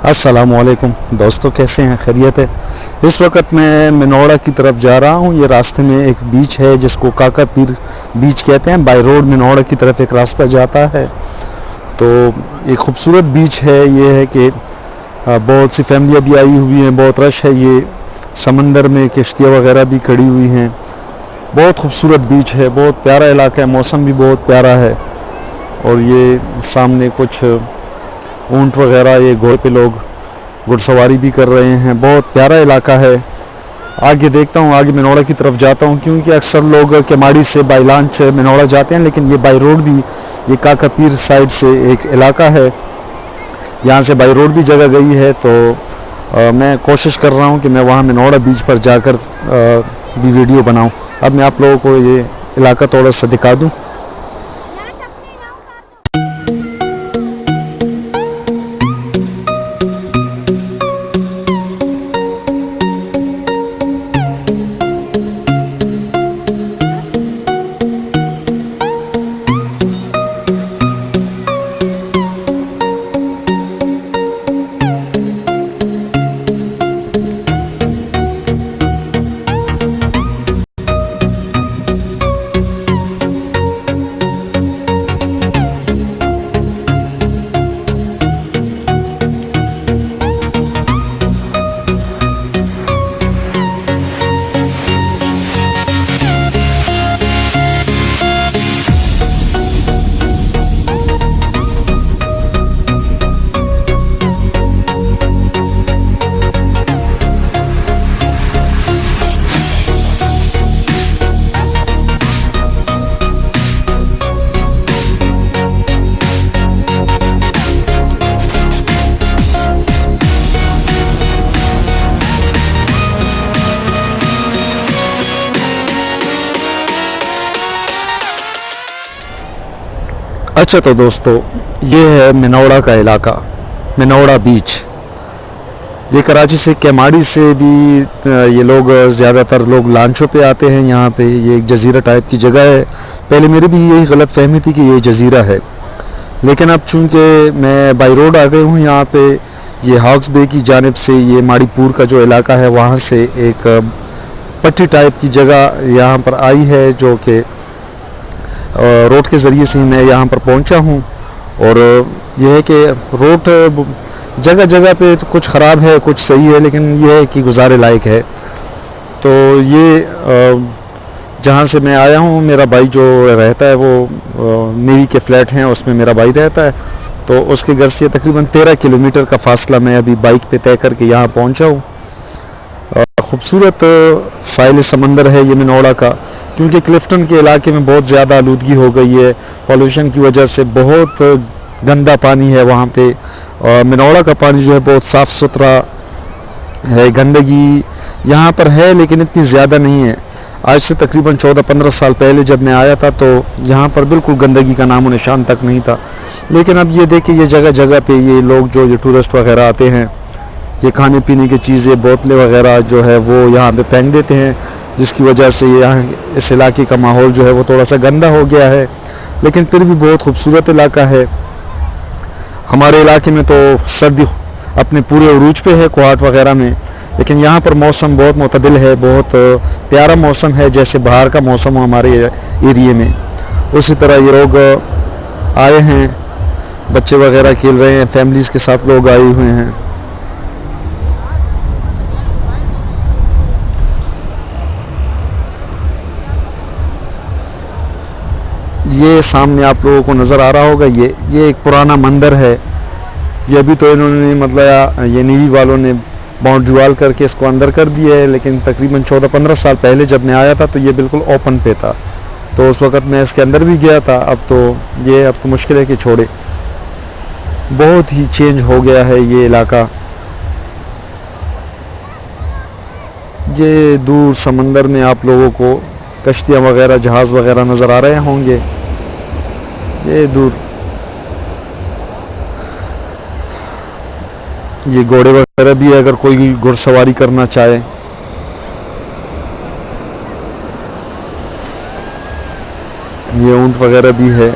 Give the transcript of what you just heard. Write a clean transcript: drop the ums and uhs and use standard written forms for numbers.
अस्सलामुअलैकुम दोस्तों, कैसे हैं? खैरियत है। इस वक्त मैं मिनोड़ा की तरफ जा रहा हूँ। ये रास्ते में एक बीच है जिसको काका पीर बीच कहते हैं। बाई रोड मिनोड़ा की तरफ एक रास्ता जाता है। तो एक खूबसूरत बीच है। ये है कि बहुत सी फैमिलियाँ भी आई हुई हैं, बहुत रश है। ये समंदर में किश्तियाँ वगैरह भी खड़ी हुई हैं। बहुत खूबसूरत बीच है, बहुत प्यारा इलाका है, मौसम भी बहुत प्यारा है। और ये सामने कुछ ऊंट वगैरह, ये घोड़े पे लोग घुड़सवारी भी कर रहे हैं। बहुत प्यारा इलाका है। आगे देखता हूँ, आगे मिनोड़ा की तरफ जाता हूँ, क्योंकि अक्सर लोग केमाड़ी से बाई लांच मिनोड़ा जाते हैं, लेकिन ये बाई रोड भी, ये काका पीर साइड से एक इलाका है, यहाँ से बाई रोड भी जगह गई है। तो मैं कोशिश कर रहा हूँ कि मैं वहाँ मिनोड़ा बीच पर जाकर भी वीडियो बनाऊँ। अब मैं आप लोगों को ये इलाका थोड़ा सा दिखा दूँ। अच्छा, तो दोस्तों, ये है मिनोड़ा का इलाका, मिनोड़ा बीच। ये कराची से, केमाड़ी से भी ये लोग ज़्यादातर लोग लांचों पे आते हैं यहाँ पे। ये एक जजीरा टाइप की जगह है। पहले मेरी भी यही गलत फहमी थी कि ये जजीरा है, लेकिन अब चूँकि मैं बाई रोड आ गई हूँ यहाँ पे, ये हॉक्स बे की जानिब से, ये माड़ीपुर का जो इलाका है, वहाँ से एक पट्टी टाइप की जगह यहाँ पर आई है, जो कि रोड के ज़रिए से मैं यहाँ पर पहुँचा हूँ। और यह है कि रोड जगह जगह पे तो कुछ ख़राब है, कुछ सही है, लेकिन यह है कि गुजारे लायक है। तो ये जहाँ से मैं आया हूँ, मेरा भाई जो रहता है, वो नेवी के फ्लैट हैं, उसमें मेरा भाई रहता है। तो उसके घर से तकरीबन 13 किलोमीटर का फ़ासला मैं अभी बाइक पे तय करके यहाँ पहुँचा हूँ। ख़ूबसूरत साहिल समंदर है ये मिनोड़ा का, क्योंकि क्लिफ्टन के इलाके में बहुत ज़्यादा आलूदगी हो गई है पॉल्यूशन की वजह से। बहुत गंदा पानी है वहाँ पे। और मिनोड़ा का पानी जो है बहुत साफ़ सुथरा है। गंदगी यहाँ पर है, लेकिन इतनी ज़्यादा नहीं है। आज से तकरीबन 14-15 साल पहले जब मैं आया था, तो यहाँ पर बिल्कुल गंदगी का नामो निशान तक नहीं था। लेकिन अब ये देखिए, ये जगह जगह पे ये लोग जो टूरिस्ट वगैरह आते हैं, ये खाने पीने की चीज़ें, बोतलें वगैरह जो है वो यहाँ पे फेंक देते हैं, जिसकी वजह से यहाँ इस इलाके का माहौल जो है वो थोड़ा सा गंदा हो गया है। लेकिन फिर भी बहुत खूबसूरत इलाका है। हमारे इलाके में तो सर्दी अपने पूरे उरूज पे है, कोहाट वगैरह में, लेकिन यहाँ पर मौसम बहुत मुतदिल है, बहुत प्यारा मौसम है, जैसे बाहर का मौसम हो हमारे एरिए में। उसी तरह ये लोग आए हैं, बच्चे वगैरह खेल रहे हैं, फैमिलीज़ के साथ लोग आए हुए हैं। ये सामने आप लोगों को नज़र आ रहा होगा, ये एक पुराना मंदिर है। ये अभी तो इन्होंने, मतलब ये नेवी वालों ने बाउंड्री वाल करके इसको अंदर कर दिया है, लेकिन तकरीबन 14-15 साल पहले जब मैं आया था तो ये बिल्कुल ओपन पे था। तो उस वक़्त मैं इसके अंदर भी गया था। अब तो मुश्किल है कि छोड़े। बहुत ही चेंज हो गया है ये इलाका। ये दूर समंदर में आप लोगों को कश्तियाँ वगैरह, जहाज़ वगैरह नज़र आ रहे होंगे। ये दूर ये घोड़े वगैरह भी है, अगर कोई घुड़सवारी करना चाहे। ये ऊंट वगैरह भी है।